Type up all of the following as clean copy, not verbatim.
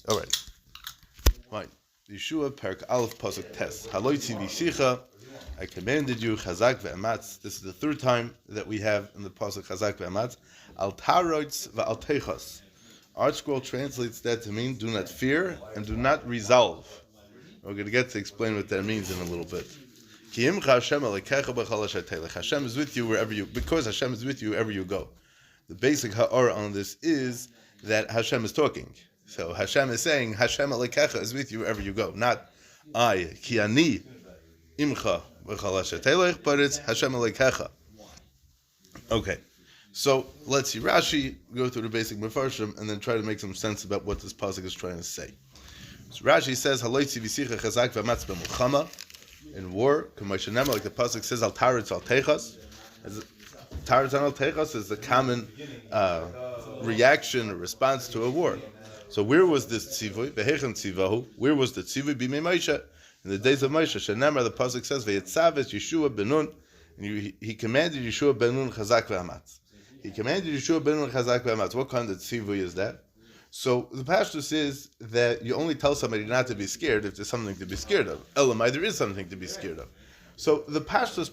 All right. Fine. Yeshua, Perk Aleph, Pasuk Tes. Hallוא Tzivisicha, I commanded you, Chazak Ve'amatz. This is the third time that we have in the Pasuk Chazak Ve'amatz. Al Taarots Ve'al. Art Scroll translates that to mean, do not fear and do not resolve. We're going to get to explain what that means in a little bit. Hashem is with you wherever you, because Hashem is with you wherever you go. The basic ha'ara on this is that Hashem is talking. So Hashem is saying, Hashem Alekecha is with you wherever you go. Not I, ki ani imcha b'chal hashetelech, but it's Hashem Alekecha. Okay, so let's see Rashi, go through the basic mefarshim, and then try to make some sense about what this pasuk is trying to say. So Rashi says, Hallוא Tzivisicha chazak ve'amatz b'milchama, in war, like the pasuk says, Al Taarots al Techas. Taarots al Techas is the common reaction or response to a war. So where was this tzivui? Vehechem tzivahu. Where was the tzivui? B'mei Moshe. In the days of Moshe. Shenemar, the pasuk says, Ve'yetzaves Yeshua ben Nun. He commanded Yeshua ben Nun chazak ve'amatz. He commanded Yeshua ben Nun chazak ve'amatz. What kind of tzivui is that? So the pashtus is that you only tell somebody not to be scared if there's something to be scared of. Elamai, there is something to be scared of. So the pashtus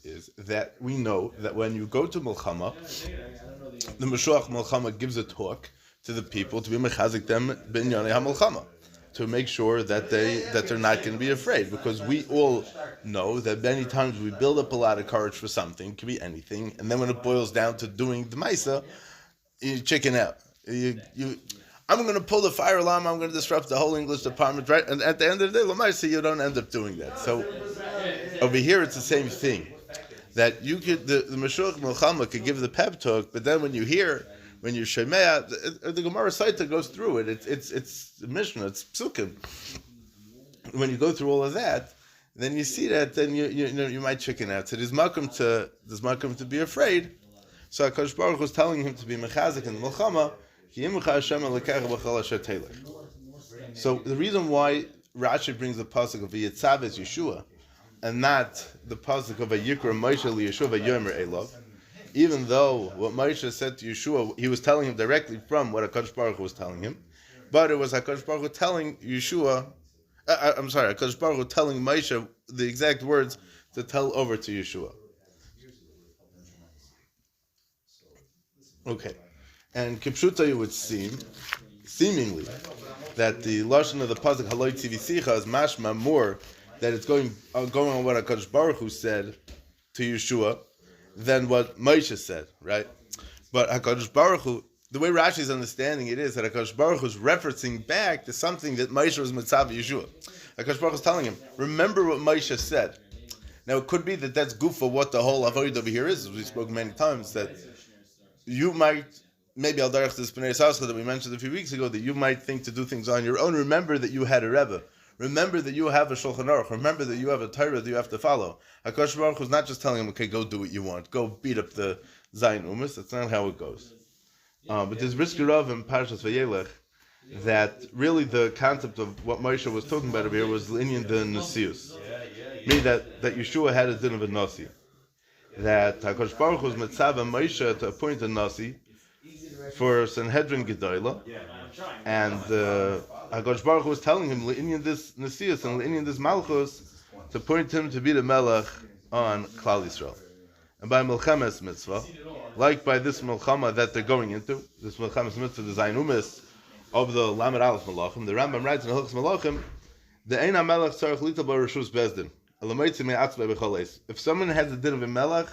is that we know that when you go to Milchama, the Meshuach Milchama gives a talk to the people to be mechazik them b'inyanei ha-Milchama, to make sure that they're not going to be afraid, because we all know that many times we build up a lot of courage for something, it could be anything, and then when it boils down to doing the Maisa, you chicken out. I'm going to pull the fire alarm, I'm going to disrupt the whole English department, right? And at the end of the day, Lamaisa, you don't end up doing that. So over here, it's the same thing. That you could, the Meshuach Milchama could give the pep talk, but then when you hear, when you Shemea, the Gemara Saita goes through it. It's the Mishnah, it's Psukim. When you go through all of that, then you see that, then you might chicken out. So there's makom to be afraid. So HaKadosh Baruch was telling him to be mechazik in the Milchama. So the reason why Rashi brings the pasuk of V'yetzaves Yeshua and not the pasuk of Vayikra Moshe LiYeshua Vayomer Elov, even though what Moshe said to Yeshua, he was telling him directly from what HaKadosh Baruch Hu was telling him, but it was HaKadosh Baruch Hu telling Yeshua, HaKadosh Baruch Hu telling Moshe the exact words to tell over to Yeshua. Okay. And Kipshuta, you would seem, seemingly, that the lashon of the pasuk Hallוא Tzivisicha is mashma more that it's going on what HaKadosh Baruch Hu said to Yeshua than what Moshe said, right? But HaKadosh Baruch Hu, the way Rashi is understanding it is that HaKadosh Baruch Hu is referencing back to something that Moshe was mitzav Yeshua. HaKadosh Baruch Hu is telling him, remember what Moshe said. Now it could be that that's goof of what the whole avodah over here is, as we spoke many times, that you might, maybe al derech this Bnei Yisrael that we mentioned a few weeks ago, that you might think to do things on your own. Remember that you had a Rebbe. Remember that you have a Shulchan Aruch. Remember that you have a Torah that you have to follow. HaKadosh Baruch Hu is not just telling him, okay, go do what you want. Go beat up the Zayin Umas. That's not how it goes. But there's Brisker Rav in Parshas Vayelech that really the concept of what Moshe was talking about over here was Inyan the Nasius. Meaning that Yeshua had a din of a Nasi. That HaKadosh Baruch Hu was Metzav and Moshe to appoint a Nasi for Sanhedrin Gedolah, and HaKadosh Baruch Hu was telling him Le'inyan this Nasius and Le'inyan this Malchus to appoint him to be the Melech on Klal Yisrael. And by Milchemes Mitzvah, like by this Milchama that they're going into, this Milchemes Mitzvah, the Zayin Umis of the Lamed Aleph Malachim, the Rambam writes in Hilchos Malachim, the Ein HaMelech Tzarech Lital B'Reshus Bezdin. If someone has a din of a melech,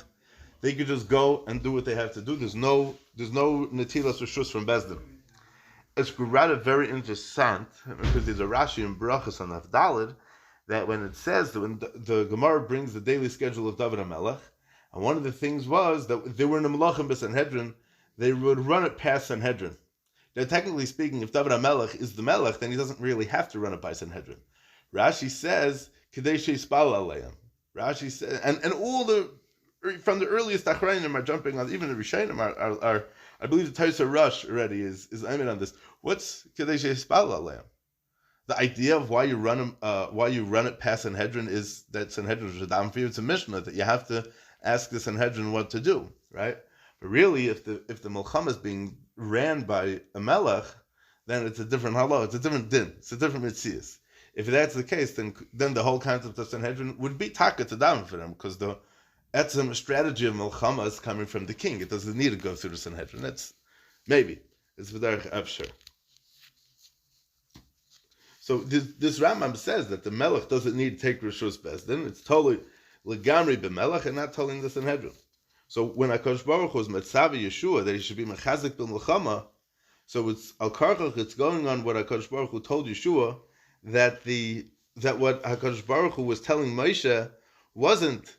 they could just go and do what they have to do. There's no netilas reshus from Bezdin. It's rather very interesting because there's a Rashi in Brachas on Avdalid that when it says that when the Gemara brings the daily schedule of David HaMelech, and one of the things was that they were in the Melachim b'Sanhedrin, they would run it past Sanhedrin. Now, technically speaking, if David HaMelech is the Melech, then he doesn't really have to run it by Sanhedrin. Rashi says, Rashi said, and all from the earliest Achrayim are jumping on, even the Rishayim are I believe the Taisa Rush already is aiming on this. What's Kadesh Yispal Aleim? The idea of why you run it past Sanhedrin is that Sanhedrin is a dam for you. It's a Mishnah that you have to ask the Sanhedrin what to do, right? But really, if the Milchama is being ran by a Melech, then it's a different halacha, it's a different din, it's a different mitzias. If that's the case, then the whole concept of Sanhedrin would be taka to daven for them, because the etzem strategy of milchama is coming from the king. It doesn't need to go through the Sanhedrin. That's maybe it's v'derech efshar. So this Rambam says that the melech doesn't need to take rishus bezdin. It's totally legamri b'melech and not telling the Sanhedrin. So when HaKadosh Baruch Hu is metzavi Yeshua that he should be mechazik b'milchama, so it's al karchach. It's going on what HaKadosh Baruch Hu told Yeshua, that what HaKadosh Baruch Hu was telling Moshe wasn't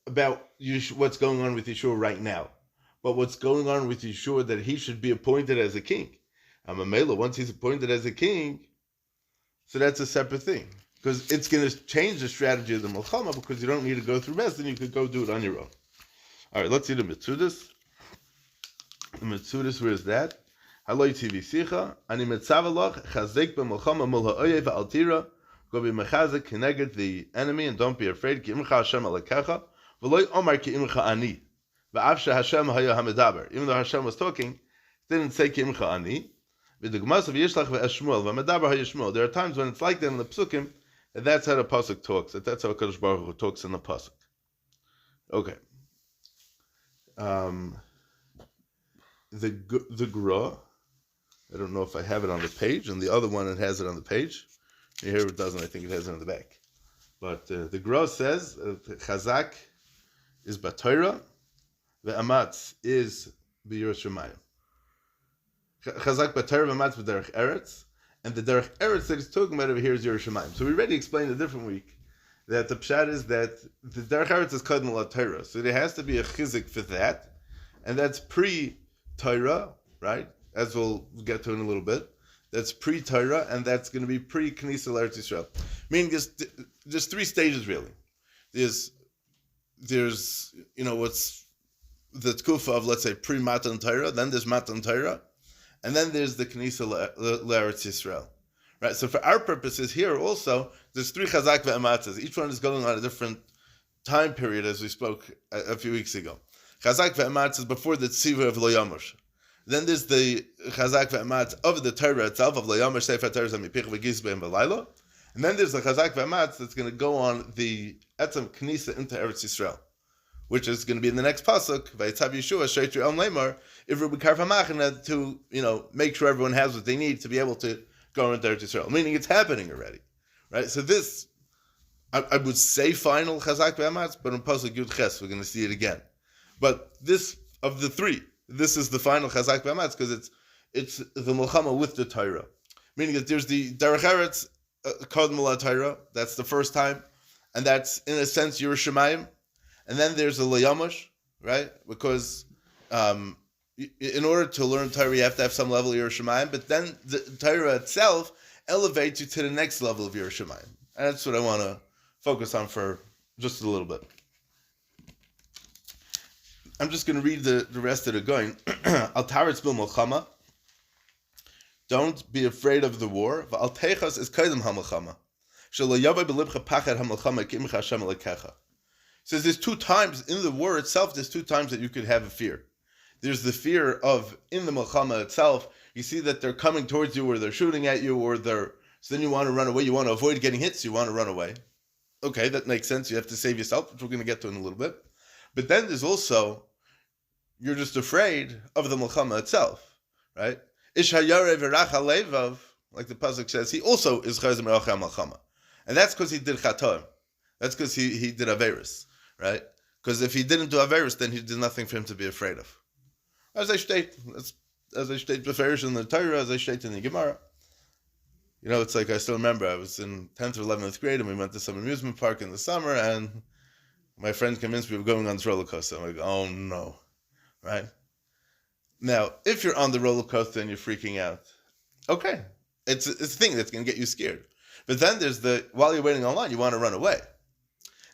about what's going on with Yeshua right now, but what's going on with Yeshua, that he should be appointed as a king. Amamela, once he's appointed as a king, so that's a separate thing, because it's going to change the strategy of the Milchama, because you don't need to go through Bezdin, you could go do it on your own. All right, let's see the Metzudas. The Metzudas, where is that? Halloi tivisicha, ani metzavalach, chazek b'milchama mul ha'oyev v'altira, go be mechazik keneged the enemy, and don't be afraid, ki imcha Hashem alekecha, v'loi omar ki imcha ani, v'avsha Hashem haya hamedaber. Even though Hashem was talking, he didn't say ki imcha ani. V'dugmas of Yishlach v'eshmuel, v'medaber hayishmuel. There are times when it's like that in the Psukim, and that's how the Pasuk talks, that's how HaKadosh Baruch Hu talks in the Pasuk. Okay. The Gra, I don't know if I have it on the page, and the other one it has it on the page. Here it doesn't. I think it has it on the back. But the Gra says Chazak is B'Torah, Ve'amatz is B'Yerushalayim. Chazak B'Torah, Ve'amatz B'Derech Eretz, and the Derech Eretz that he's talking about over here is Yerushalayim. So we already explained a different week that the pshat is that the Derech Eretz is Kadmon LaTorah, so there has to be a chizik for that, and that's pre-Torah, right? As we'll get to in a little bit. That's pre-Torah, and that's going to be pre-Knesset Eretz Yisrael. Meaning there's three stages, really. There's what's the tkufa of, let's say, pre-Matan Torah, then there's Matan Torah, and then there's the Knesset Eretz Yisrael. Right? So for our purposes here also, there's three Chazak ve'amatzes. Each one is going on a different time period, as we spoke a few weeks ago. Chazak ve'amatz is before the tziva of Lo Yamosh. Then there's the Chazak ve'amatz of the Torah itself, of Lo Yamosh Sefer Torah Zamipich v'Gizbeim v'Laylo. And then there's the Chazak ve'amatz that's going to go on the Etzem Knisa into Eretz Yisrael, which is going to be in the next pasuk, Vayitzav Yeshua Sheitri Om Lemar, Ivru B'Karv HaMachana, to make sure everyone has what they need to be able to go into Eretz Yisrael. Meaning it's happening already, right? So this, I would say final Chazak ve'amatz, but in pasuk Yud Ches we're going to see it again. But this, of the three, this is the final Chazak ve'amatz, because it's the Milchama with the Torah. Meaning that there's the Derech Eretz Kodem LaTorah, that's the first time, and that's in a sense Yerushalayim. And then there's the Lo Yamosh, right? Because in order to learn Torah, you have to have some level of Yerushalayim, but then the Torah itself elevates you to the next level of Yerushalayim. And that's what I want to focus on for just a little bit. I'm just going to read the rest of the going. Al Taarots bil Milchama. Don't be afraid of the war. V'al Techas is Kaidem HaMilchama. Shelo Yavai B'libcha Pachad HaMilchama Ki Imcha Hashem Elekecha. Says there's two times in the war itself. There's two times that you could have a fear. There's the fear of in the Milchama itself. You see that they're coming towards you, or they're shooting at you, or so then you want to run away. You want to avoid getting hit, so you want to run away. Okay, that makes sense. You have to save yourself, which we're going to get to in a little bit. But then there's also, you're just afraid of the Milchama itself, right? Ish hayare v'rach halevav, like the pasuk says, he also is chayzer merachah Milchama, and that's because he did chatoim. That's because he did averis, right? Because if he didn't do averis, then he did nothing for him to be afraid of. As I state beferish in the Torah, as I state in the Gemara. It's like I still remember I was in 10th or 11th grade, and we went to some amusement park in the summer, and my friend convinced me we were going on this roller coaster. I'm like, oh no. Right? Now, if you're on the roller coaster and you're freaking out, okay, it's a thing that's going to get you scared. But then there's while you're waiting online, you want to run away.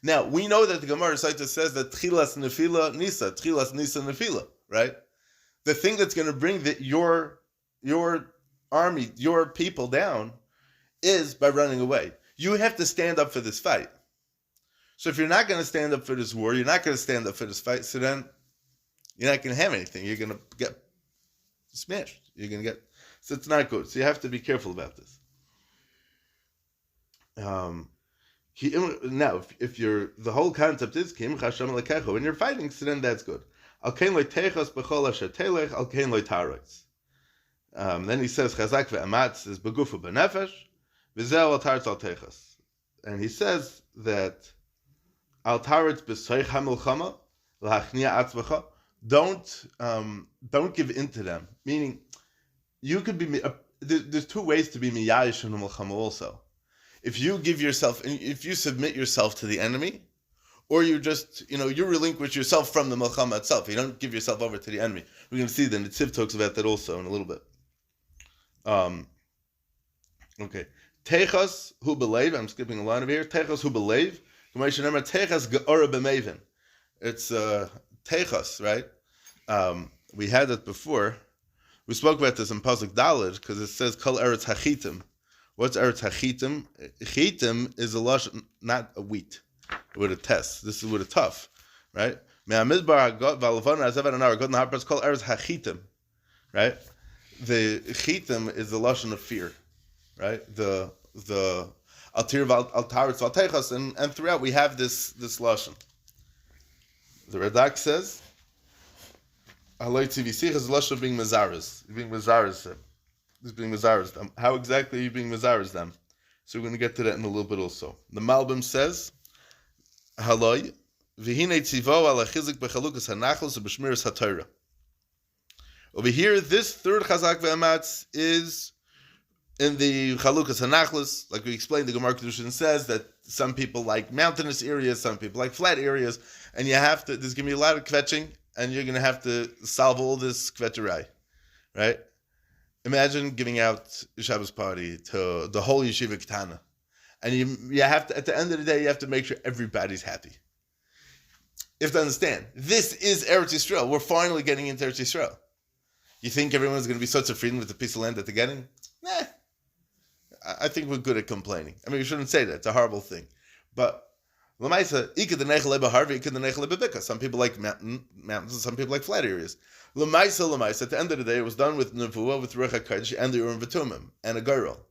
Now, we know that the Gemara Saita says that Tchilas Nefila Nisa, Tchilas Nisa Nefila, right? The thing that's going to bring your army, your people down, is by running away. You have to stand up for this fight. So if you're not going to stand up for this war, you're not going to stand up for this fight, so then you're not going to have anything. You're going to get smashed. You're going to get So it's not good. So you have to be careful about this. Now, if you're, the whole concept is when you're fighting, so then that's good. Then he says chazak ve'amatz is begufu b'nefesh v'zeh al taretz al techas, and he says that al taretz b'soich hamilchama l'hachnia atzmacha. Don't give in to them. Meaning, you could be. There's two ways to be miyayish in milchama also. If you submit yourself to the enemy, or you just, you relinquish yourself from the milchama itself. You don't give yourself over to the enemy. We're going to see that the Tziv talks about that also in a little bit. Okay. Techas hu belev. I'm skipping a line over here. Techas hu belev. Techas ge'ora b'mevin. It's techas, right? We had it before. We spoke about this in Pasuk Daled because it says Kol Eretz Hachitim. What's Eretz Hachitim? Chitim is a lush, not a wheat, with a test. This is with a tough, right? Me'amidbar hagot v'alavon azevet anar hagot naharpas Kol Eretz Hachitim, right? The chitim is the lashon of fear, right? The altir altaritz valtechas, and throughout we have this lashon. The Radak says, "Halloi tzivisich" is the lashon of being mezaris. Being mezaris them. Is being mezaris them. How exactly are you being mezaris them? So we're going to get to that in a little bit also. The Malbim says, "Halloi v'hinei tzivo ala chizik bechalukas hanachlos u'b'shmiras haTorah." Over here, this third chazak ve'amatz is in the chalukas hanachlos. Like we explained, the Gemara Kedushin says that some people like mountainous areas, some people like flat areas, and there's going to be a lot of kvetching, and you're going to have to solve all this kvetcherai, right? Imagine giving out a Shabbos party to the whole yeshiva ketana, and you have to, at the end of the day, you have to make sure everybody's happy. You have to understand, this is Eretz Yisrael. We're finally getting into Eretz Yisrael. You think everyone's going to be such a freedom with the piece of land that they're getting? Nah. I think we're good at complaining. I mean, we shouldn't say that. It's a horrible thing. But some people like mountains, and some people like flat areas. At the end of the day, it was done with Nevuah, with Ruach HaKodesh, and the Urim V'Tumim, and a girl.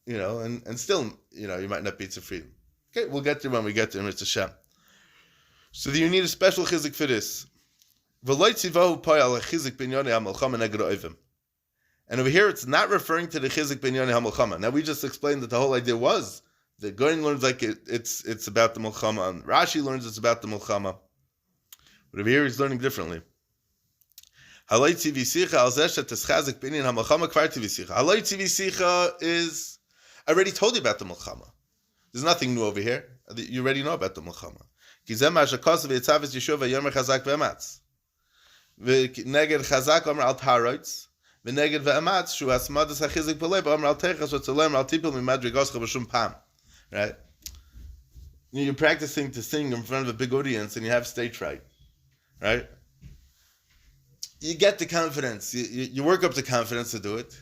And still, you might not be to freedom. Okay, we'll get there when we get there, Mr. Shem. So you need a special chizik for this. And over here, it's not referring to the chizik b'inyanei hamilchama. Now, we just explained that the whole idea was the Goyen learns like it's about the milchama, and Rashi learns it's about the milchama. But over here, he's learning differently. Haloi tzivisicha al zeh shetischazik b'inyan hamilchama kvar tzivisicha. Haloi tzivisicha is, I already told you about the milchama. There's nothing new over here. You already know about the milchama. Ki zeh ma shekos v'yitzav es Yeshua v'yomer chazak ve'amatz. V'neged chazak omer al taroitz. V'neged ve'amatz shu asmadas hachizik b'lev omer al techas v'tzolem al tipil mimadrigoscha b'shum pam. Right? You're practicing to sing in front of a big audience and you have stage fright. Right? You get the confidence. You work up the confidence to do it.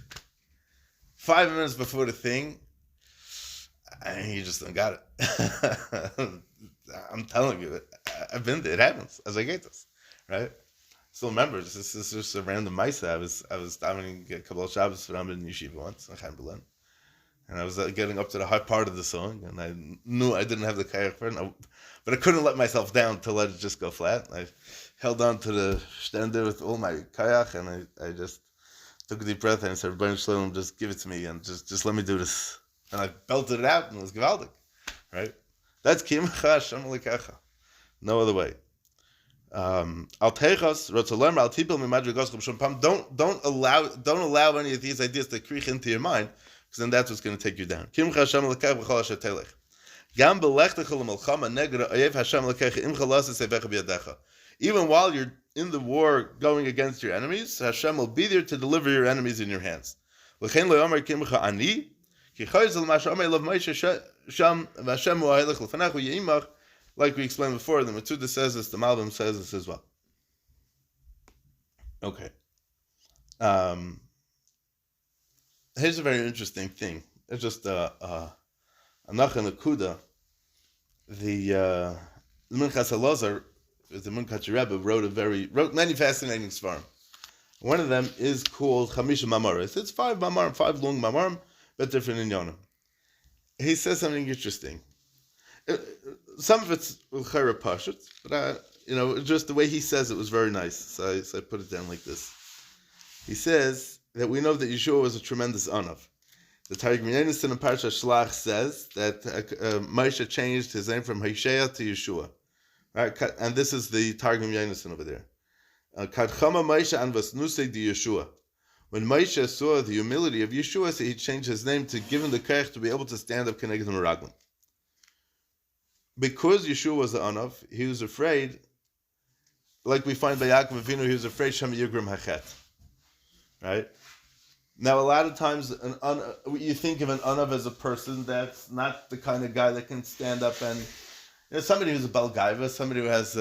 5 minutes before the thing, and you just don't got it. I'm telling you, I've been there. It happens as I get this. Right? Still remember, this is just a random maisa. I was davening a couple of Shabbos for in yeshiva once, in Chaim Berlin. And I was getting up to the high part of the song, and I knew I didn't have the kayak for it, but I couldn't let myself down to let it just go flat. I held on to the stender with all my kayak, and I just took a deep breath, and I said, "Rebbeinu Shalom, just give it to me, and just let me do this." And I belted it out, and it was gewaldig, right? That's Kimcha Hashem Lekacha. No other way. Al Techas Rotzalem Al Tipil Mimadrigos Chum Pam. Don't allow any of these ideas to creep into your mind, because then that's what's going to take you down. Kimcha Hashem Lekach V'chol Asher Telech. Gam Belechtech L'Melchama Negra Oyev Hashem Lekach Im Chalas Sevecha B'Yadecha. Even while you're in the war going against your enemies, Hashem will be there to deliver your enemies in your hands. L'chein Lo Yomer Kimcha Ani Ki Chayzel Ma Shomei Lav Moshe Sham V'Hashem Hu Ha'elech L'Fanechu Yeimach. Like we explained before, the Metzudah says this, the Malbim says this as well. Okay. Here's a very interesting thing. It's just Anach and Akuda. The Minchas Elazar, the Minchas Rebbe, wrote many fascinating svarim. One of them is called Chamisha Mamaris. It's 5 Mamarim, 5 long Mamarim, but different in Yonim. He says something interesting. Some of it's Chayra Pashut, but just the way he says it was very nice. So I put it down like this. He says that we know that Yeshua was a tremendous Anav. The Targum Yonis in Parsha Shlach says that Moshe changed his name from Hoshea to Yeshua. Right? And this is the Targum Yonis over there. Kadchama Moshe an vasnusei di Yeshua. When Moshe saw the humility of Yeshua, so he changed his name to give him the koach to be able to stand up keneged Meraglim. Because Yeshua was the Anav, he was afraid, like we find by Yaakov Avinu, he was afraid Shem Yigrim Hachet. Right? Now, a lot of times, you think of an Anav as a person that's not the kind of guy that can stand up and, somebody who's a Balgaiva, somebody who has,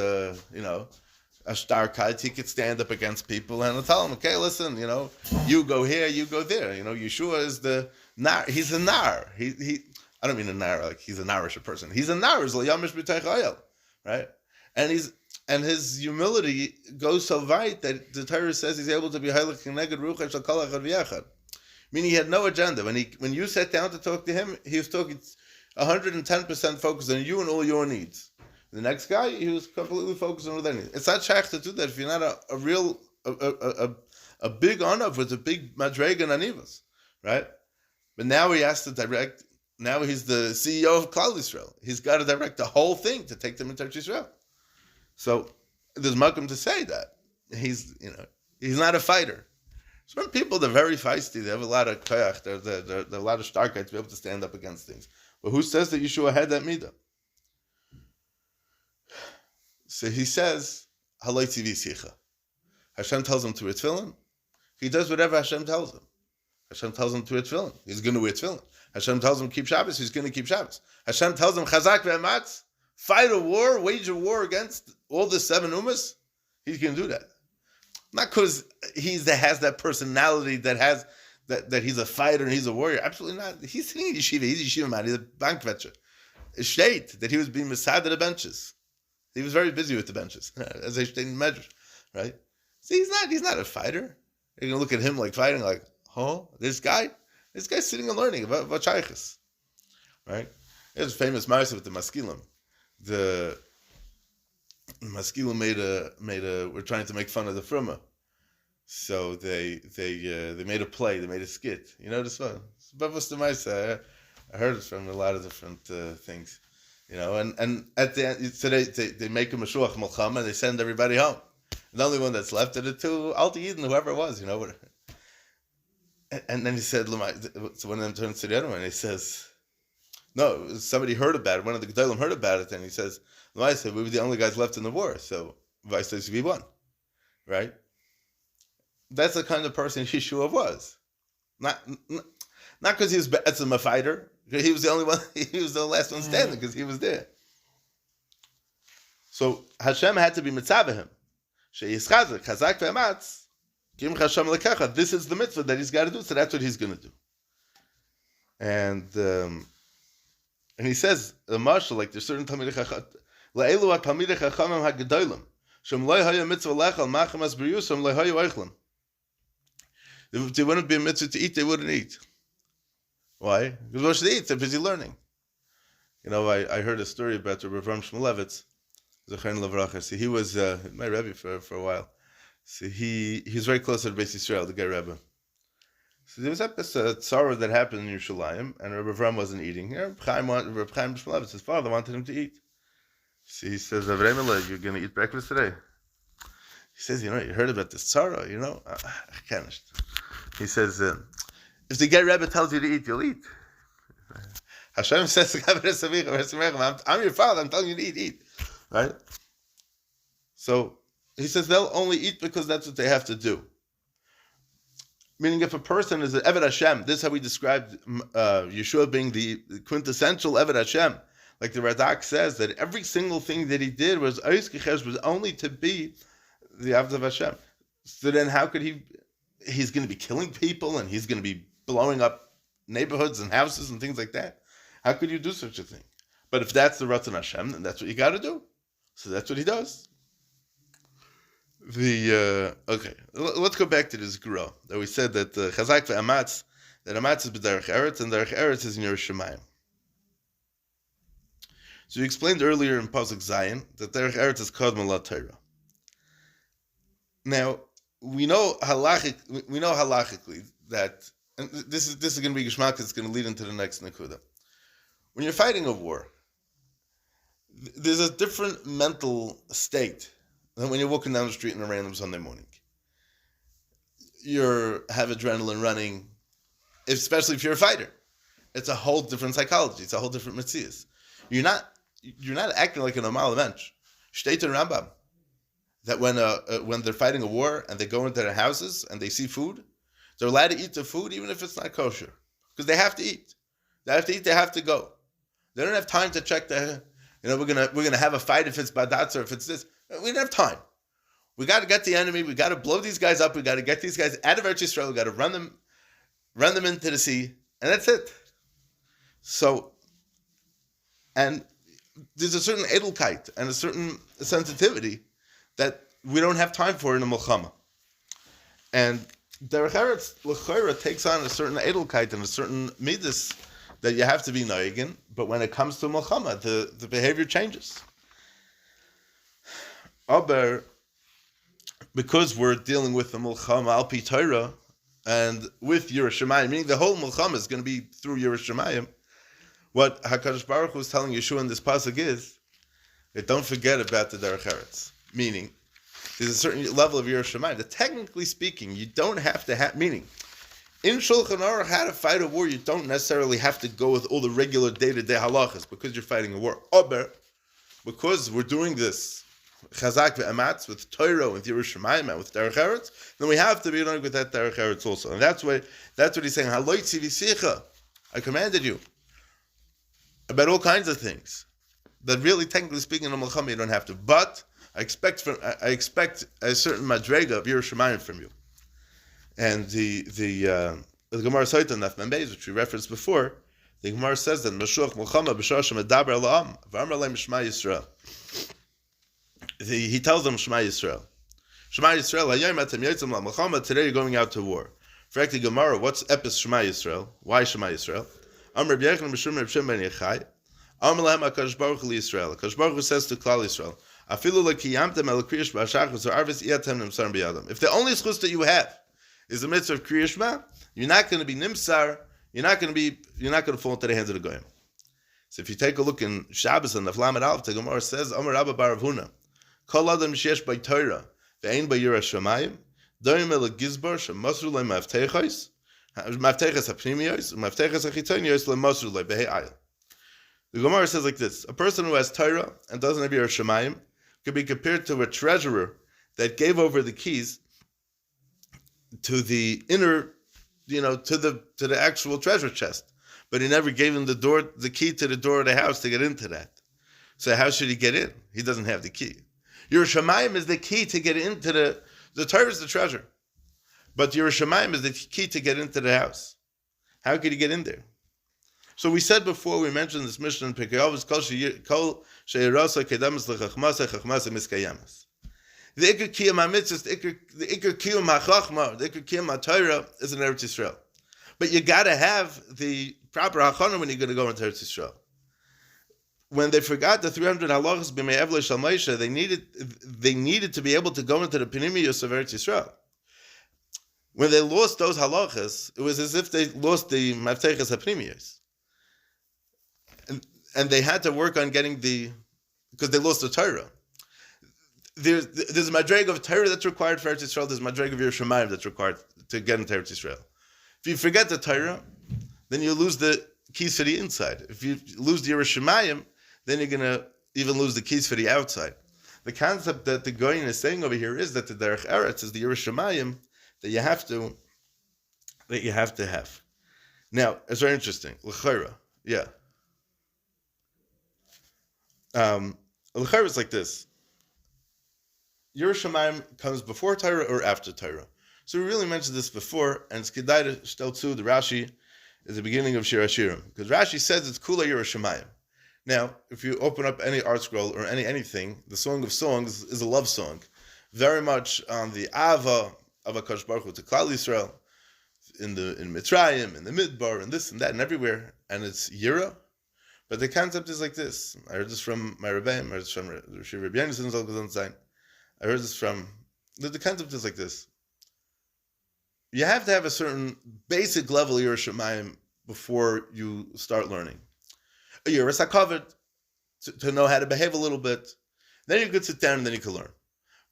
a Starkheit, he could stand up against people and tell them, okay, listen, you go here, you go there. Yeshua is the nar. He's a nar. He I don't mean a nar like he's a narish person. He's a nar, right? And his humility goes so wide that the Torah says he's able to be heilig keneged ruach shel kol echad v'yachad. Meaning he had no agenda. When you sat down to talk to him, he was talking 110% focused on you and all your needs. The next guy, he was completely focused on their needs. It's not shaykh to do that if you're not a real big anav with a big madrega and anivas, right? But now he has to direct. Now he's the CEO of Klal Yisrael. He's got to direct the whole thing to take them into Israel. So there's makom to say that he's not a fighter. Some people, they're very feisty. They have a lot of koach. They're a lot of starkheit to be able to stand up against things. But who says that Yeshua had that midah? So he says, "Halloi tzivisicha." Hashem tells him to wear tefillin. He does whatever Hashem tells him. Hashem tells him to wear tefillin. He's going to wear tefillin. Hashem tells him keep Shabbos. He's going to keep Shabbos. Hashem tells him chazak ve'ematz, fight a war, wage a war against all the 7 umas. He's going to do that. Not because has that personality that he's a fighter and he's a warrior. Absolutely not. He's sitting in yeshiva. He's a yeshiva man. He's a bankvetcher. It's state that he was being misad the benches. He was very busy with the benches, as I stated in Medrash, right? See, he's not a fighter. You're going to look at him like fighting, like, this guy's sitting and learning about shaychus, right? There's a famous ma'aseh with the maskilim. The maskilim were trying to make fun of the fruma. So they made a play, they made a skit. You know this one? But what's the ma'aseh? I heard it from a lot of different things. And at the end, so they make a Mashuach Malchama and they send everybody home. And the only one that's left are the 2 Alti Yidden, whoever it was, And then he said, so one of them turns to the other one and he says, no, somebody heard about it. One of the Gedolim heard about it and he says, I said, we were the only guys left in the war, so Vice says we won. Right? That's the kind of person Yeshua was. Not because he was a fighter. He was the only one. He was the last one standing because he was there. So Hashem had to be mitzvah him. Sheyischazek chazak ve'ematz kim Hashem lekecha. This is the mitzvah that he's got to do. So that's what he's going to do. And he says the marshal, like there's certain talmidei chacham la'elu talmidei chachamim hagedolim shem lo haya mitzvah lechal machem as b'riyusam lo haya oichlim. If there wouldn't be a mitzvah to eat, they wouldn't eat. Why? Because what should they eat? They're busy learning. I heard a story about Rav Shmulevitz, Zechayin Levracha. See, he was my Rebbe for a while. See, he's very close to the Beis Yisrael, the guy Rebbe. So there was a tzara that happened in Yerushalayim, and Rav Avram wasn't eating. Rav Chaim Shmulevitz, his father, wanted him to eat. See, he says, Avremele, you're going to eat breakfast today? He says, you heard about this tzara, I can't. He says, if the Ger Rebbe tells you to eat, you'll eat. Hashem says, I'm your father, I'm telling you to eat. Right? So, he says they'll only eat because that's what they have to do. Meaning if a person is an Eved Hashem, this is how we described Yeshua being the quintessential Eved Hashem. Like the Radak says, that every single thing that he did was only to be the Aved of Hashem. So then how could he's going to be killing people and he's going to be blowing up neighborhoods and houses and things like that. How could you do such a thing? But if that's the Ratzon Hashem, then that's what you got to do. So that's what he does. Okay, let's go back to this Gra that we said that Chazak ve'amatz, that amatz is b'derech eretz and derech eretz is in Yerushalayim. So we explained earlier in Pasuk Zayin that derech eretz is kodma la Torah. Now we know halachically that, and this is going to be Geshmak, it's going to lead into the next Nakuda. When you're fighting a war, there's a different mental state than when you're walking down the street on a random Sunday morning. You have adrenaline running, especially if you're a fighter. It's a whole different psychology. It's a whole different metzias. You're not acting like a normal mensch. Steht in Rambam that when they're fighting a war and they go into their houses and they see food, they're allowed to eat the food even if it's not kosher, because they have to eat. They have to eat. They have to go. They don't have time to check we're gonna have a fight if it's badatz or if it's this. We don't have time. We got to get the enemy. We got to blow these guys up. We got to get these guys out of Eretz Yisrael. We got to run them into the sea, and that's it. So, and there's a certain edelkeit and a certain sensitivity that we don't have time for in a milchama. And derech eretz l'chayra takes on a certain edelkeit and a certain midas that you have to be noigin, but when it comes to milchama, the behavior changes. Aber, because we're dealing with the milchama al pi Torah and with Yerushalayim, meaning the whole milchama is going to be through Yerushalayim, what HaKadosh Baruch Hu is telling Yeshua in this pasuk is that don't forget about the derech eretz. Meaning, there's a certain level of Yerushalayim that technically speaking, you don't have to have, meaning, in Shulchan Aruch, how to fight a war, you don't necessarily have to go with all the regular day-to-day halachas because you're fighting a war. Aber, because we're doing this chazak ve'amatz with Torah, with Yerushalayim, and with derech eretz, then we have to be doing with that derech eretz also. And that's what he's saying. Hallוא tzivisecha, I commanded you about all kinds of things that really, technically speaking, in the Milchama you don't have to. But I expect a certain madrega of Yerushalayim from you. And the Gemara Tzoytיך Daf Mem, which we referenced before, the Gemara says that Mashuach Milchama b'shar shemedaber la'am v'amar leim Shema Yisrael. He tells them Shema Yisrael. Shema Yisrael, hayom atem yotzim la'milchama. Today you're going out to war. For the Gemara, what's epis Shema Yisrael? Why Shema Yisrael? Amar Rabbi Yechon b'shum Reb Shimon ben Yochai. Amar lahem HaKadosh Baruch Hu Yisrael. HaKadosh Baruch Hu says to Klal Yisrael, Afilu lekiyamtem el kriyash b'ashachos or arvis iyatem nimsarim b'yadam. If the only schus that you have is the mitzvah of Kriya Shema, you're not going to be nimsar. You're not going to fall into the hands of the goyim. So if you take a look in Shabbos and the Flamet Aleph, the Gemara says, Amar Rabba bar Rav Huna, Kol adam sheyesh by Torah ve'ein by Yira Shamayim, doim el gizbar shemasru le maftechos hapnimiyos maftechos hachitoniyos le masru le behei ayil. The Gemara says like this: a person who has Torah and doesn't have Yira Shamayim could be compared to a treasurer that gave over the keys to the inner, to the actual treasure chest, but he never gave him the key to the door of the house to get into that. So how should he get in? He doesn't have the key. Yerushalayim is the key to get into the Torah is the treasure, but Yerushalayim is the key to get into the house. How could he get in there? So we said before, we mentioned this mission in Pirkei Avos, kol she'irasa kedamas lechachmasa chachmasa miskayamas. The Iker Kiyam HaMitzvah, the Iker Kiyam HaChachma, the Iker Kiyam HaTorah is in Eretz Yisrael. But you got to have the proper hachana when you're going to go into Eretz Yisrael. When they forgot the 300 halachas b'mei Evlei Shal Moshe, they needed to be able to go into the Pnimiyos of Eretz Yisrael. When they lost those halachas, it was as if they lost the Maftechas HaPnimiyos. And they had to work on getting because they lost the Torah. There's a madreg of Torah that's required for Eretz Yisrael. There's a madreg of Yerushalayim that's required to get into Eretz Yisrael. If you forget the Torah, then you lose the keys for the inside. If you lose the Yerushalayim, then you're going to even lose the keys for the outside. The concept that the Goyin is saying over here is that the derech eretz is the Yerushalayim that you have to have. Now, it's very interesting. L'chayra, yeah. L'chayra is like this. Yerushalayim comes before Torah or after Torah. So we really mentioned this before, and it's Kedai to Shtel Tzu, the Rashi, is the beginning of Shir Hashirim. Because Rashi says it's Kula Yerushalayim. Now, if you open up any art scroll or anything, the Song of Songs is a love song. very much on the Ava of HaKadosh Baruch Hu to Klal Yisrael, in Mitzrayim, in the Midbar, and this and that, and everywhere, and it's Yira. But the concept is like this. I heard this from my Rebbeim, I heard this from Rabbi Yonasan. I heard this from... The concept is like this. You have to have a certain basic level of Yiras Shamayim before you start learning. A Yiras HaKavod, to know how to behave a little bit. Then you could sit down and then you can learn.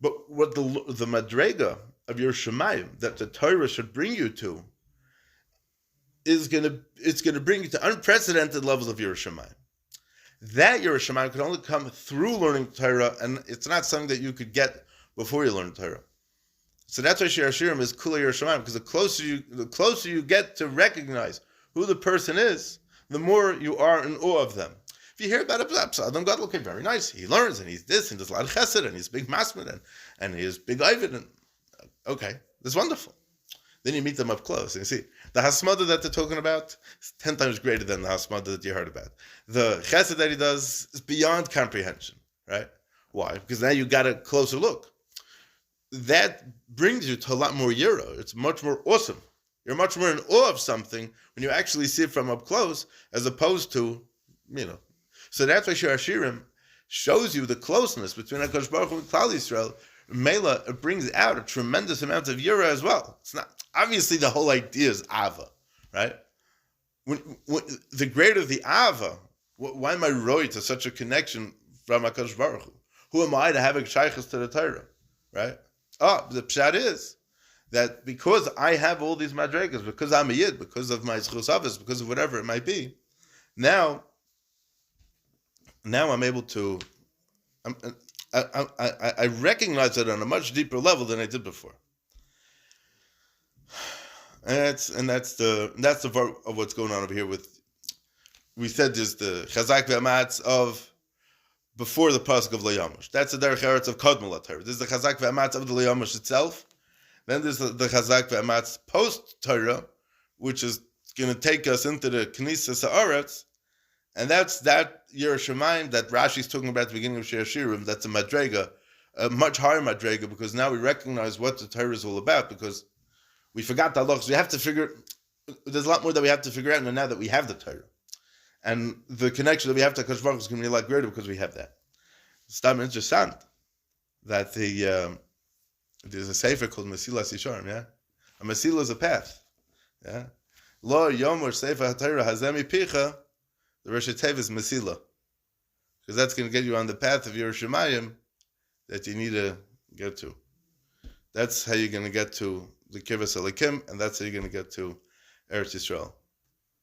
But what the madrega of Yiras Shamayim that the Torah should bring you to it's going to bring you to unprecedented levels of Yiras Shamayim. That Yiras Shamayim can only come through learning Torah, and it's not something that you could get before you learn Torah. So that's why Shir Hashirim is Kula Yiras Shamayim, because the closer you get to recognize who the person is, the more you are in awe of them. If you hear about Adam God looking very nice, he learns and he's this and does a lot of chesed and he's big masmid and he is big Ivid, and okay, that's wonderful. Then you meet them up close and you see the hasmada that they're talking about is 10 times greater than the hasmada that you heard about. The chesed that he does is beyond comprehension, right? Why? Because now you got a closer look. That brings you to a lot more yira. It's much more awesome. You're much more in awe of something when you actually see it from up close, as opposed to, So that's why Shir Hashirim shows you the closeness between HaKadosh Baruch Hu and Klal Yisrael. Mela, it brings out a tremendous amount of yira as well. It's not obviously the whole idea is ava, right? When the greater the ava, why am I roy to such a connection from HaKadosh Baruch Hu? Who am I to have a shaychus to the Torah, right? The pshat is that because I have all these madregas, because I'm a yid, because of my zchus avos, because of whatever it might be, now I'm able to. I recognize it on a much deeper level than I did before, and that's the part of what's going on over here. With we said there's the chazak ve'amatz of before the pasuk of Layamush. That's the derech eretz of Kadmul Torah. There's the chazak ve'amatz of the Layamush itself. Then there's the chazak ve'amatz post Torah, which is going to take us into the Knesset Haaretz. And that's that Yiras Shamayim that Rashi's talking about at the beginning of Shir Hashirim. That's a madrega, a much higher madrega, because now we recognize what the Torah is all about, because we forgot the halachos. We have to figure, there's a lot more that we have to figure out now that we have the Torah. And the connection that we have to HaKadosh Baruch Hu is going to be a lot greater because we have that. It's interesting that there's a sefer called Mesilas Yesharim, yeah? A Mesila is a path, yeah? Lo Yomer Sefer HaTorah Hazemi Picha. The Rosh Tev is Mesila, because that's going to get you on the path of Yiras Shamayim that you need to get to. That's how you're going to get to the Kivas Elikim, and that's how you're going to get to Eretz Yisrael.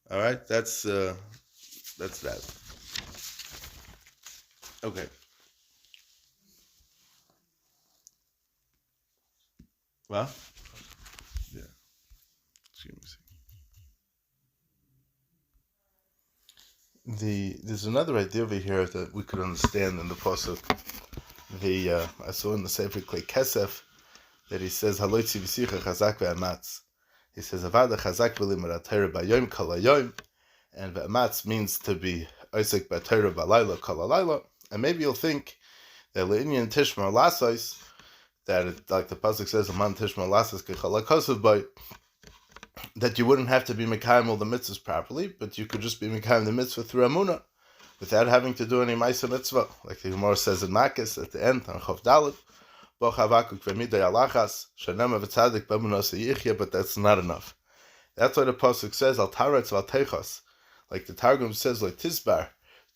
All right, that's that. Okay. Well, yeah. Excuse me. There's another idea over here that we could understand in the pasuk. I saw in the Sefer Klei Kesef that he says Halo Tzivisicha Chazak Ve'amatz. He says Avada Chazak V'Limar Torah B'Yom Kol Hayom, and Ve'amatz means to be Isaac B'Torah B'Layla Kol Halayla. And maybe you'll think that Le'inyan Tishma Lasos, that like the pasuk says Aman Tishma Lasos Kechala Kosev Bay, that you wouldn't have to be Mekayim all the mitzvahs properly, but you could just be Mekayim the mitzvah through Amunah, without having to do any Maisa mitzvah. Like the Gemara says in Makis at the end, on Chof Dalet, Bo Chavakuk V'Midei Alachas, Shanema V'Tzadik B'Amunah Seyichya, but that's not enough. That's why the pasuk says, Al Taaretz V'Al Teichos, like the Targum says, like Tizbar,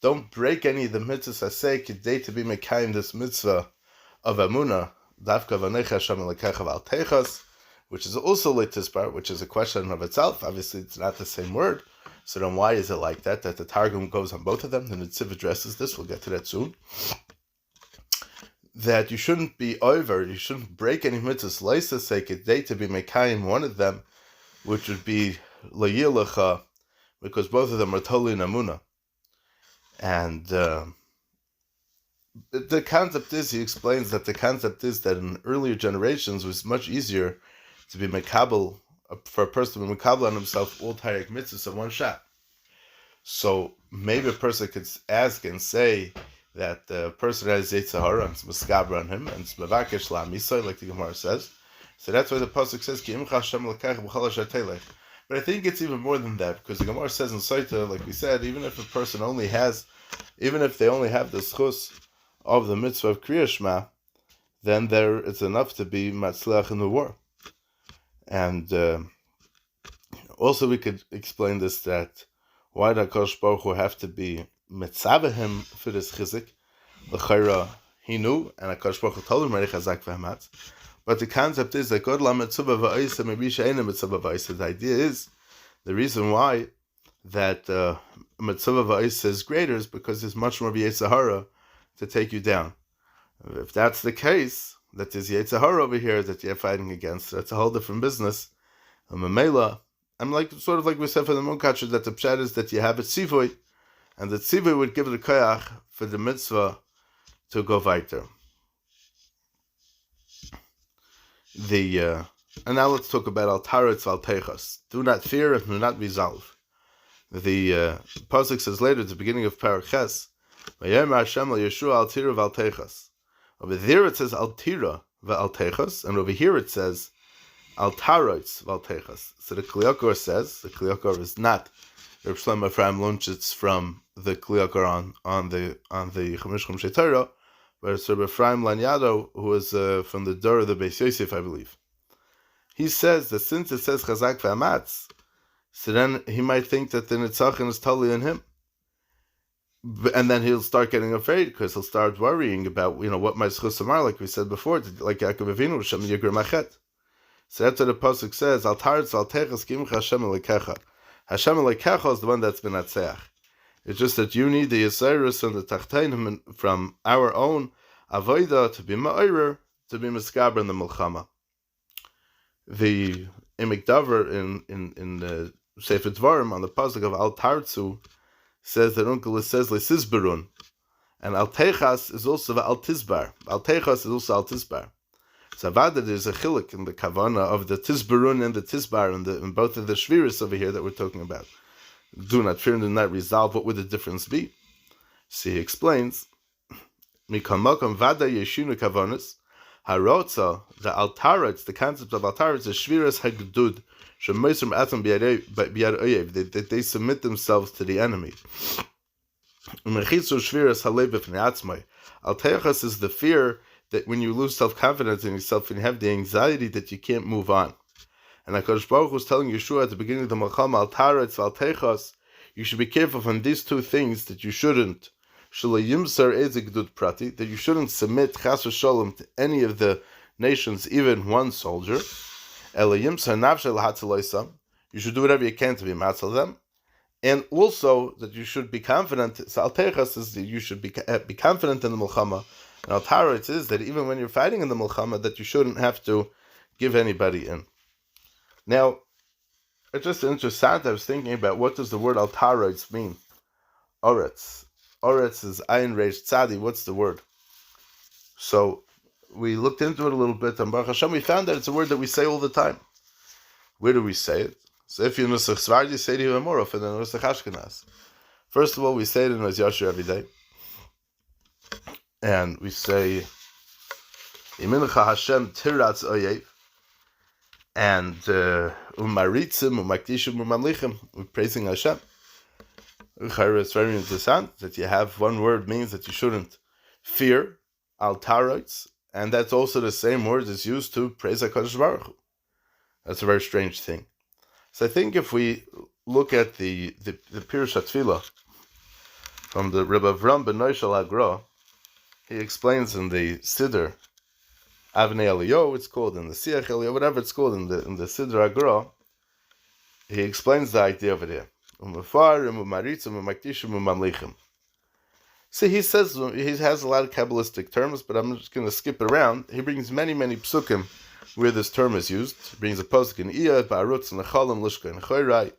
don't break any of the mitzvahs I say, Kidei to be Mekayim this mitzvah of Amunah, Davka V'Necha Hashem Elekecha V'Al Teichos, which is also Leitisbar, which is a question of itself. Obviously, it's not the same word. So then why is it like that? That the Targum goes on both of them? The Nitziv addresses this. We'll get to that soon. That you shouldn't be over, you shouldn't break any mitzvahs. Leisa say Kedei to be Mekayim, one of them, which would be Layilacha, because both of them are totally Namuna. And the concept is, he explains that the concept is that in earlier generations it was much easier to be mekabel, for a person to be mekabel on himself all Taryag mitzvahs in one shot. So maybe a person could ask and say that the person has Yetzer Hara and it's Meskaber on him, and it's Mevakesh La'amisai, like the Gemara says. So that's why the Pasuk says, Ki imcha Hashem l'kach b'chol asher telech. But I think it's even more than that, because the Gemara says in Tzoyitיך, like we said, even if they only have the schus of the mitzvah of Kriya Shema, then it's enough to be matzliach in the war. And also we could explain this, that why the HaKadosh Baruch Hu have to be mitzavehim for this chizik. L'chayra he knew, and HaKadosh Baruch Hu told him, Reich Hazak Ve'amatz. But the concept is that God la mitzvah va'isa maybe she'ena mitzvah va'isa. The idea is, the reason why that mitzvah va'isa is greater is because there's much more Yetzer Hara to take you down. If that's the case, that there's Yetzer Hara over here that you're fighting against, that's a whole different business. Mamela, I'm sort of like we said for the Munkatcher, that the pshat is that you have a tzivoy, and the tzivoy would give the koyach for the mitzvah to go weiter. And now let's talk about taarouts v'alteichos. Do not fear and do not resolve. The pasuk says later at the beginning of Parak Ches, Vayomer Hashem Yehושע al tira v'alteichos. Over there it says al tira v'alteichos, and over here it says al taarouts v'alteichos. So the Kli Yakar says, the Kli Yakar is not Reb Shlomo Ephraim Lunchitz from the Kli Yakar on the Chumash Chumshei Torah, but it's Reb Ephraim Lanyado, who is from the Dor of the Beis Yosef, I believe. He says that since it says Chazak Ve'amatz, so then he might think that the Nitzachon is totally in him. And then he'll start getting afraid, because he'll start worrying about, what my Zchus are, like we said before, like Yaakov Avinu, Shem Yigr Machet. So that's what the Pasuk says, Al Taaretz Al Teichos Ki imcha Hashem Elokecha. Hashem Elokecha is the one that's been Atzeach. It's just that you need the Yisraelis and the Tachtainim from our own Avodah to be Ma'orer, to be Meskaber in the Milchama. The Imik Davar in the Sefer Dvarim on the pasuk of Al Tartzu says that Uncle says Lesizbarun, and Al Teichas is also Al Tizbar. Al Teichas is also Al Tizbar. So Avada, there's a chilik in the kavana of the Tizbarun and the Tizbar in both of the shviris over here that we're talking about. Do not fear and do not resolve. What would the difference be? So he explains, Mikamakam Vada Yeshinu Kavanas, Harotza, the Altaritz, the concept of Altaritz is Shviras Hagdud, Shemoisrim Atam Biyar Oyev, that they submit themselves to the enemy. Umechitzu Shviras Halev B'fnei Alteichas is the fear that when you lose self-confidence in yourself and you have the anxiety that you can't move on. And HaKadosh Baruch Hu was telling Yeshua at the beginning of the Malchama, Altaritz, Alteichas, you should be careful from these two things that you shouldn't. That you shouldn't submit chas v'sholom to any of the nations, even one soldier. You should do whatever you can to be matzal them, and also that you should be confident. So al-teichas is that you should be confident in the milchama, and al-taritz is that even when you're fighting in the milchama, that you shouldn't have to give anybody in. Now, it's just interesting. I was thinking about what does the word al-taritz mean. Oretz. Oretz is ayin reish tzadi. What's the word? So we looked into it a little bit, and Baruch Hashem, we found that it's a word that we say all the time. Where do we say it? So if you nusach Svardi, say it even more often than nusach Ashkenaz. First of all, we say it in Oz Yashir every day, and we say Yimincha Hashem Tiratz Oyev, and Umaritzim Umakdishim Umamlichim. We're praising Hashem. It's very interesting that you have one word means that you shouldn't fear, al taarouts, and that's also the same word that's used to praise HaKadosh Baruch Hu. That's a very strange thing. So I think if we look at the Pirush HaTfilah from the Rebbe Avram ben Noshel Agra, he explains in the Siddur Avnei Elio, it's called in the Siach Elio, whatever it's called in the Siddur Agra, he explains the idea over there. See, he says he has a lot of Kabbalistic terms, but I'm just going to skip it around. He brings many psukim where this term is used. He brings a pasuk in Iyah, Ba'arutz, Nechalim, Lishka, and Choyrai.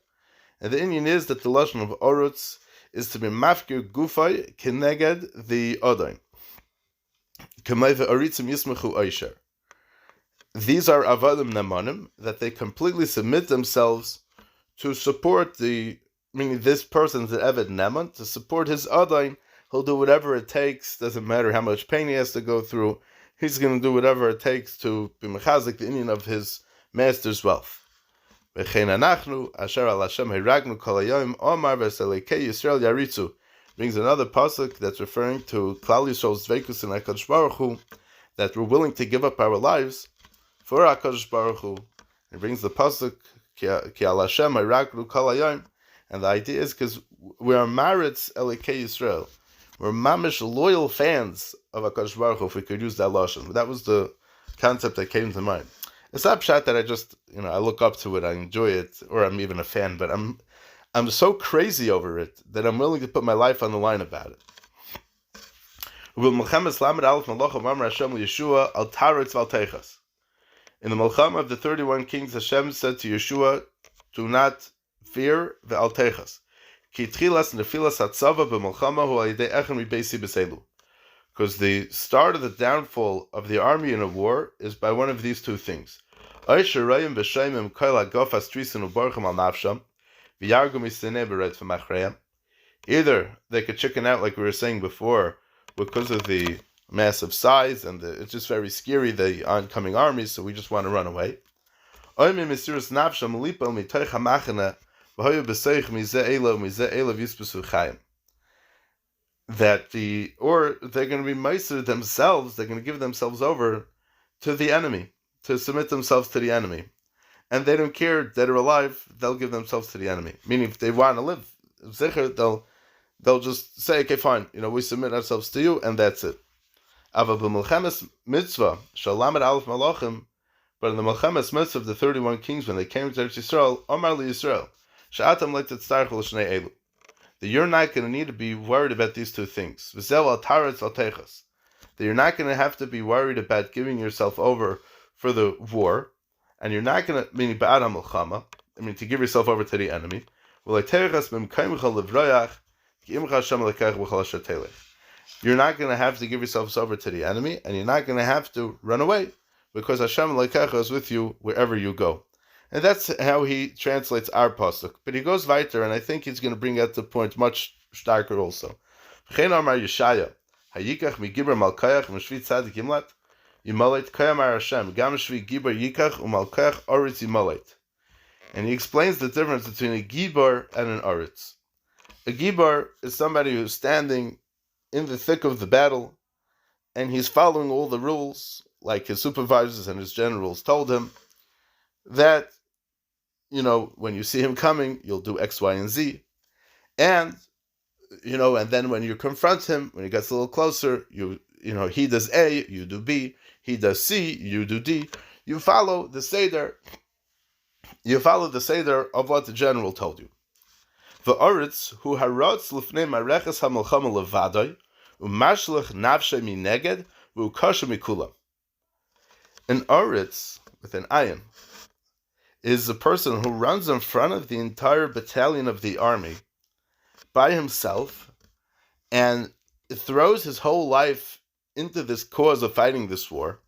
And the Indian is that the lashon of Arutz is to be mafkir gufay keneged the odain. Kamayve aritzim yismechu oisher. These are avadim nemanim, that they completely submit themselves to support meaning this person's the Eved Neman, to support his Adain, He'll do whatever it takes. Doesn't matter how much pain he has to go through. He's going to do whatever it takes to be mechazik the inyan of his master's wealth. Brings another pasuk that's referring to Klal Yisrael's dveikus in HaKadosh Baruch Hu, that we're willing to give up our lives for HaKadosh Baruch Hu. It brings the pasuk Ki al Hashem hayragnu kol hayom, and the idea is because we are maritz Elikei Yisrael, we're mamish loyal fans of HaKadosh Baruch Hu, if we could use that lashon. That was the concept that came to mind. It's not pshat that I just, I look up to it, I enjoy it, or I'm even a fan, but I'm so crazy over it that I'm willing to put my life on the line about it. In the Melchama of the 31 kings, Hashem said to Yeshua, do not fear the Altechas. Because the start of the downfall of the army in a war is by one of these two things. Either they could chicken out, like we were saying before, because of the massive size and it's just very scary, the oncoming armies, so we just want to run away. Or they're going to be meiser themselves, they're going to give themselves over to the enemy, to submit themselves to the enemy. And they don't care, dead or alive, they'll give themselves to the enemy. Meaning, if they want to live, they'll just say, okay, fine, we submit ourselves to you, and that's it. But in the Melchemes mitzvah of the 31 kings, when they came to Eretz Yisrael, Omar li Yisrael, Sha'atam le'tetzarech l'shnei elu, that you're not going to need to be worried about these two things. That you're not going to have to be worried about giving yourself over for the war, and you're not going to, meaning to give yourself over to the enemy. You're not going to have to give yourself over to the enemy, and you're not going to have to run away, because Hashem Elokecha is with you wherever you go. And that's how he translates our pasuk. But he goes weiter, and I think he's going to bring out the point much starker also. Yeshaya, Hayikach migiber malkayach meshvi tzadik imlat yimalet kayamar Hashem gam shvi giber yikach umalkayach oritz yimalet. And he explains the difference between a gibar and an oritz. A gibar is somebody who's standing in the thick of the battle, and he's following all the rules, like his supervisors and his generals told him, that, when you see him coming, you'll do X, Y, and Z. And, and then when you confront him, when he gets a little closer, he does A, you do B, he does C, you do D. You follow the Seder. You follow the Seder of what the general told you. The Oritz, who harotz lifnei mareches hamelchama levadoi, umashlich nafshe mineged, v'ukasha mikulam. An Oritz, with an ayin, is a person who runs in front of the entire battalion of the army by himself and throws his whole life into this cause of fighting this war,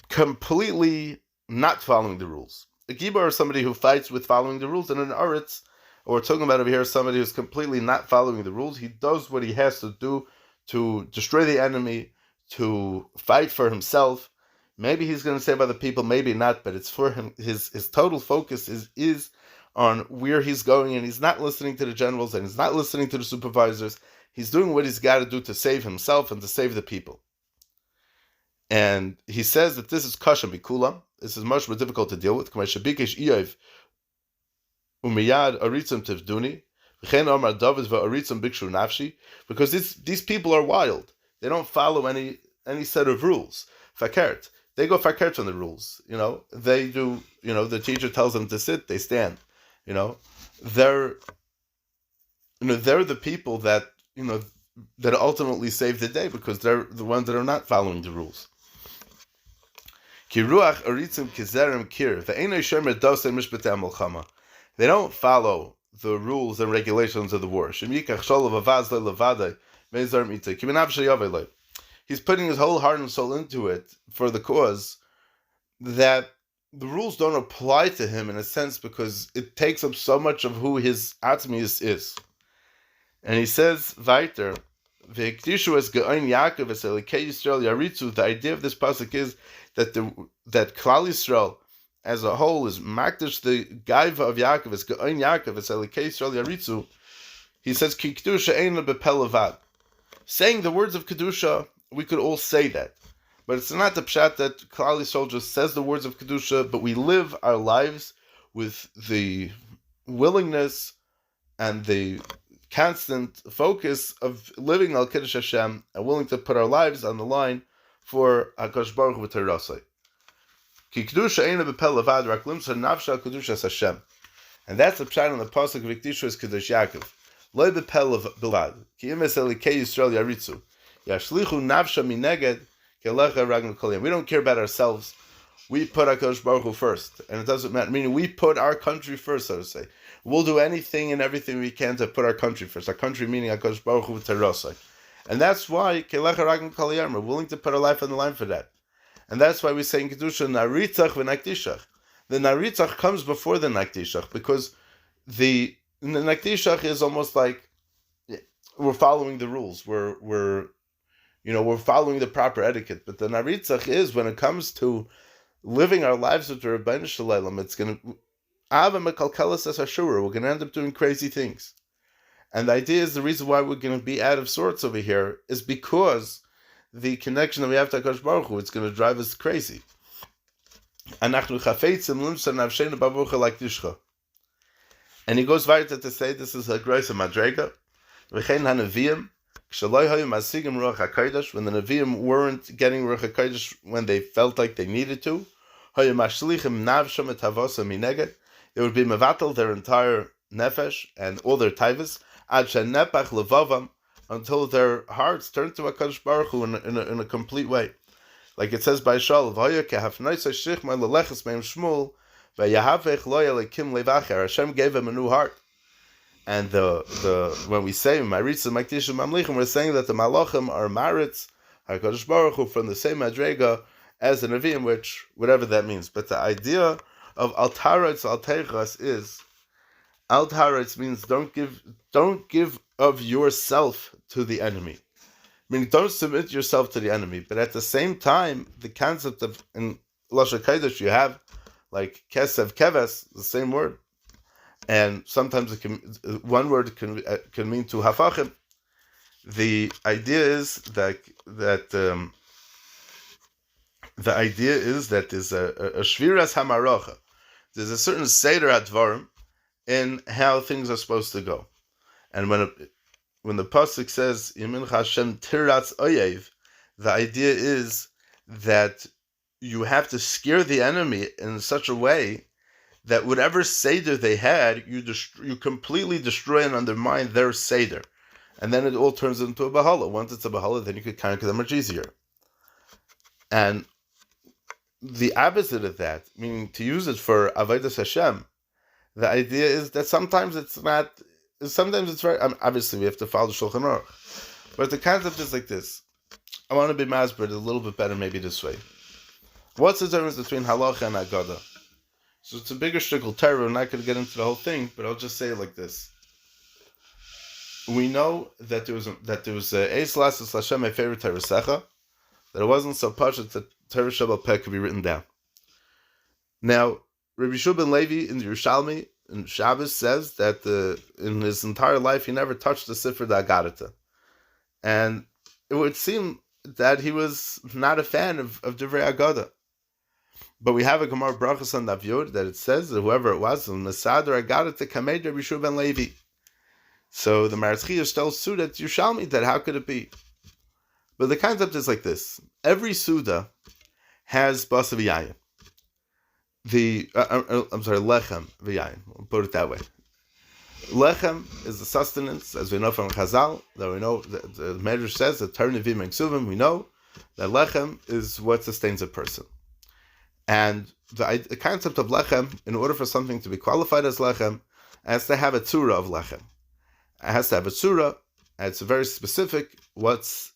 completely not following the rules. A gibar is somebody who fights with following the rules, and an aritz, or we're talking about over here, somebody who's completely not following the rules. He does what he has to do to destroy the enemy, to fight for himself. Maybe he's going to save other people, maybe not, but it's for him. His total focus is on where he's going, and he's not listening to the generals, and he's not listening to the supervisors. He's doing what he's got to do to save himself and to save the people. And he says that this is kasha bikulam. This is much more difficult to deal with. Because these people are wild. They don't follow any set of rules. Fakert. They go fakert on the rules. They do, the teacher tells them to sit, they stand. They're the people that, that ultimately save the day, because they're the ones that are not following the rules. They don't follow the rules and regulations of the war. He's putting his whole heart and soul into it for the cause, that the rules don't apply to him in a sense, because it takes up so much of who his atzmius is. And he says, weiter, V'ikdishu es ge'oin Yaakov es Elikei Yisrael yaritzu. The idea of this pasuk is that Klal Yisrael as a whole is makdish the gaiva of Yaakov es ge'oin Yaakov es Elikei Yisrael yaritzu. He says, Ki kedusha ein bepel levad. Saying the words of kedusha, we could all say that, but it's not the pshat that Klal Yisrael just says the words of kedusha, but we live our lives with the willingness and the constant focus of living al Kiddush Hashem and willing to put our lives on the line for HaKadosh Baruch Hu v'Torasei. Ki kedusha eina bepel levad rak limsa nafsha kedushas Hashem. And that's the pshat on the pasuk of Ikdishu is Kiddush Yaakov. Lo bepel levad ki imes elikei Yisrael yaritzu yashlichu nafsha mineged kelecha ragnu kolim. We don't care about ourselves. We put HaKadosh Baruch Hu first, and it doesn't matter. Meaning, we put our country first, so to say. We'll do anything and everything we can to put our country first. Our country meaning HaKadosh Baruch Hu v'Torasei. And that's why kelecha ragnu kolim. We're willing to put our life on the line for that. And that's why we say in Kedusha naritzach v'nakdishach. The naritzach comes before the nakdishach because the nakdishach is almost like we're following the rules. We're following the proper etiquette. But the naritzach is when it comes to living our lives with the Rebbeinu Shalom, it's going to ava mekalkelas as hashura. We're going to end up doing crazy things. And the idea is the reason why we're going to be out of sorts over here is because the connection that we have to HaKadosh Baruch Hu, it's going to drive us crazy. And he goes weiter to say this is a grace of Madrega. When the Nevi'im weren't getting Ruach HaKodesh when they felt like they needed to, they would be mevatel their entire nefesh and all their taivas until their hearts turned to HaKadosh Baruch Hu in a complete way. Like it says by Shaul, Hashem gave him a new heart. And when we say Maritza Makdishim Mamlichim, we're saying that the Malachim are Maritz HaKadosh Baruch Hu from the same Madrega as the Nevi'im, which whatever that means. But the idea of Al Taarots Al Teichas is Al Taarots means don't give of yourself to the enemy. Meaning don't submit yourself to the enemy. But at the same time, the concept of in Lashon Kodesh you have like Kesev Keves, the same word. And sometimes one word can mean to hafachim. The idea is that there's a shviras hamarocha. There's a certain seder advarim in how things are supposed to go. And when the pasuk says Yamin Hashem tiratz oyev, the idea is that you have to scare the enemy in such a way that whatever seder they had, you completely destroy and undermine their seder. And then it all turns into a bahala. Once it's a bahala, then you could conquer them much easier. And the opposite of that, meaning to use it for avodas Hashem, the idea is that sometimes it's not, sometimes it's very, obviously we have to follow the Shulchan Aruch. But the concept is like this. I want to be masbid a little bit better maybe this way. What's the difference between halacha and agada? So it's a bigger shtickle terror. I'm not going to get into the whole thing, but I'll just say it like this. We know that there was a Eis Lasses Hashem, my favorite Teresecha, that it wasn't so pashut that Torah Shabbat Peh could be written down. Now, Rabbi Yeshua ben Levi in the Yerushalmi in Shabbos says that in his entire life he never touched the Sifra Agadata, and it would seem that he was not a fan of Divrei Agada. But we have a Gemara Brachas on Davyod that it says that whoever it was, Mesader Agadata Kamed Rabbi Yeshua ben Levi. So the Maratz Chiyush tells Suda that Yerushalmi that how could it be? But the concept is like this: every Suda has basa v'yayin. Lechem v'yayin. We'll put it that way. Lechem is the sustenance, as we know from Chazal. That we know the Medrash says that Torah Nevi'im and Ksuvim. We know that lechem is what sustains a person. And the concept of lechem, in order for something to be qualified as lechem, has to have a tzura of lechem. It has to have a tzura, and it's very specific. It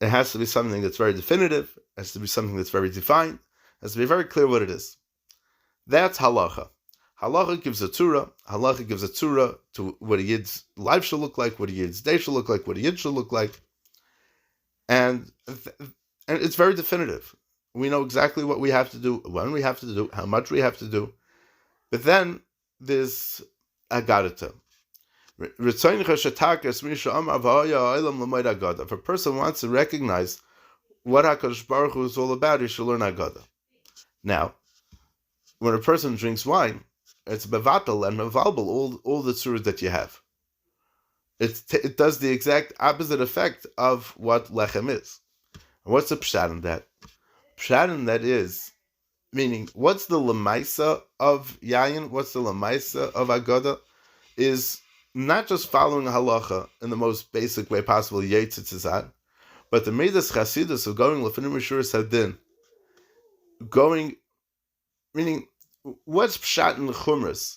has to be something that's very definitive. It has to be something that's very defined. It has to be very clear what it is. That's halacha. Halacha gives a tzura to what a yid's life should look like, what a yid's day should look like, what a yid should look like, and it's very definitive. We know exactly what we have to do, when we have to do, how much we have to do. But then there's agadata. If a person wants to recognize what HaKadosh Baruch Hu is all about, he should learn agada. Now, when a person drinks wine, it's bevatel and mevalbel all the tzuras that you have. It does the exact opposite effect of what lechem is. And what's the pshat in that? Pshat in that is, meaning, what's the lemaisa of yayin? What's the lemaisa of agada? Is not just following a halacha in the most basic way possible, yetzitzizat, but the midas chasidus of going lefinim rishuras hadin, going, meaning, what's pshat in the chumras?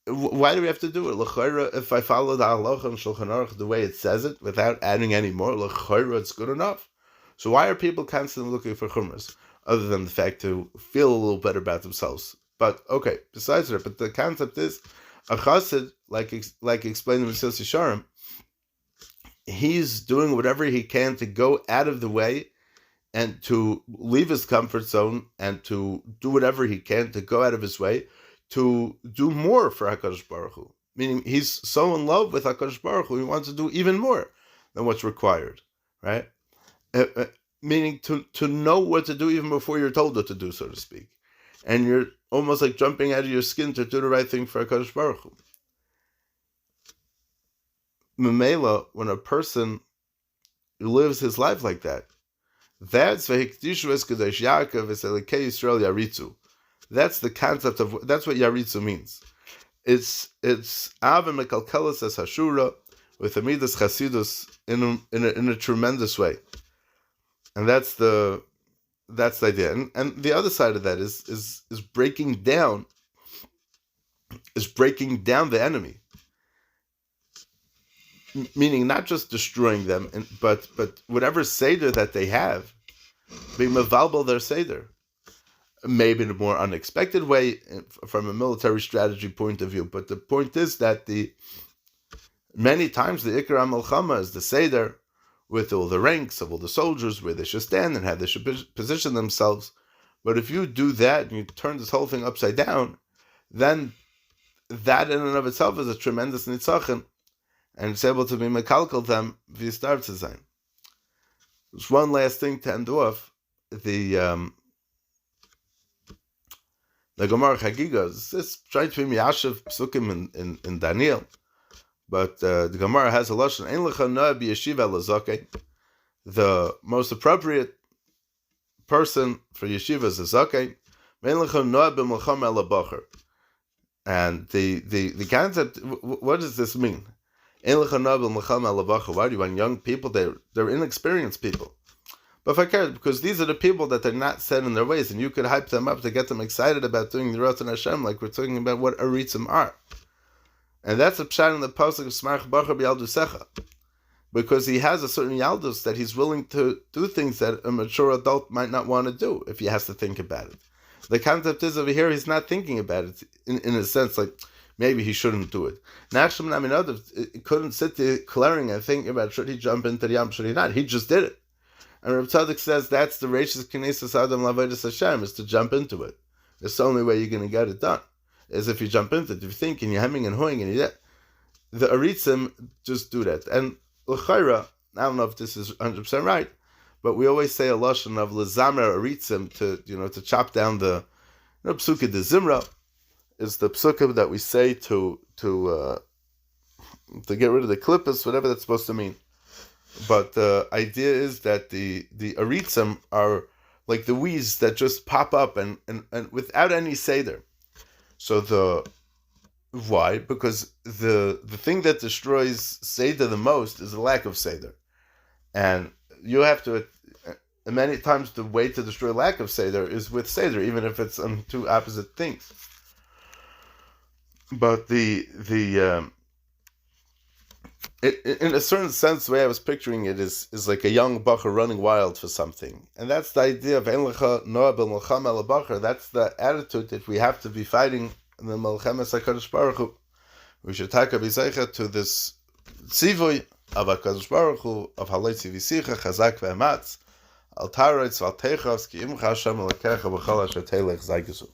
Why do we have to do it? L'chayra, if I follow the halacha and Shulchan Aruch the way it says it, without adding any more, l'chayra, it's good enough. So why are people constantly looking for chumras, other than the fact to feel a little better about themselves? But okay, besides that, but the concept is, a chassid, like explained in Mesilas Yesharim, he's doing whatever he can to go out of the way and to leave his comfort zone and to do whatever he can to go out of his way to do more for HaKadosh Baruch Hu. Meaning he's so in love with HaKadosh Baruch Hu, he wants to do even more than what's required, right? Meaning to know what to do even before you're told what to do, so to speak. And you're almost like jumping out of your skin to do the right thing for HaKadosh Baruch Hu. Memela, when a person lives his life like that, that's v'hikdishu es kadosh Yaakov es Elokei Yisrael yaritzu. That's the concept of, that's what yaritzu means. It's av and mekalkelis as hashura with a midas chasidus in a tremendous way, and that's the idea. And the other side of that is breaking down the enemy. Meaning not just destroying them, but whatever seder that they have, being mevalbel their seder, maybe in a more unexpected way from a military strategy point of view. But the point is that many times the ikar HaMelchama is the seder with all the ranks of all the soldiers, where they should stand and how they should position themselves. But if you do that and you turn this whole thing upside down, then that in and of itself is a tremendous nitzachon. And it's able to be mekalkel them v'yistar to sein. There's one last thing to end off. The Gemara Chagiga, it's trying to be Yashav Psukim in Daniel, but the Gemara has a lashon ein lecha noah b'yeshiva l'zakei. The most appropriate person for yeshiva is a zakei. Ein lecha noah b'melchama ela bacher. And the concept, what does this mean? Why do you want young people? They're inexperienced people. But if I care, because these are the people that are not set in their ways, and you could hype them up to get them excited about doing the Ratzon Hashem, like we're talking about what Aritzim are. And that's a pshat in the pasuk of Smarach Bacher B'Yaldusecha, because he has a certain Yaldus that he's willing to do things that a mature adult might not want to do if he has to think about it. The concept is over here, he's not thinking about it in a sense, like maybe he shouldn't do it. Nachshon Aminadav couldn't sit there clearing and thinking about should he jump into the Yam, should he not. He just did it. And Reb Tzadok says that's the Reishis Knesses Adam L'Avodas Hashem, is to jump into it. It's the only way you're going to get it done, is if you jump into it. If you think and you're hemming and hawing and you're the Aritzim just do that. And L'chaira, I don't know if this is 100% right, but we always say a lashon of L'zamer Aritzim to chop down the Psukkah de Zimra. Is the psukkah that we say to get rid of the klippas, whatever that's supposed to mean. But the idea is that the aritzim are like the weeds that just pop up and without any seder. So why? Because the thing that destroys seder the most is the lack of seder, and you have to. Many times the way to destroy lack of seder is with seder, even if it's on two opposite things. But in a certain sense, the way I was picturing it is like a young bacher running wild for something, and that's the idea of ein lecha noah b'melchama ela bacher. That's the attitude that we have to be fighting in the Melchemes HaKadosh Baruch Hu. We should take a bizaycha to this tzivui of HaKadosh Baruch Hu, of Halloi Tzivisicha, Chazak Ve'ematz, Al Taarots, Val Techos, Ki Imcha Hashem Elokecha B'chol Asher Telech Zaygesu.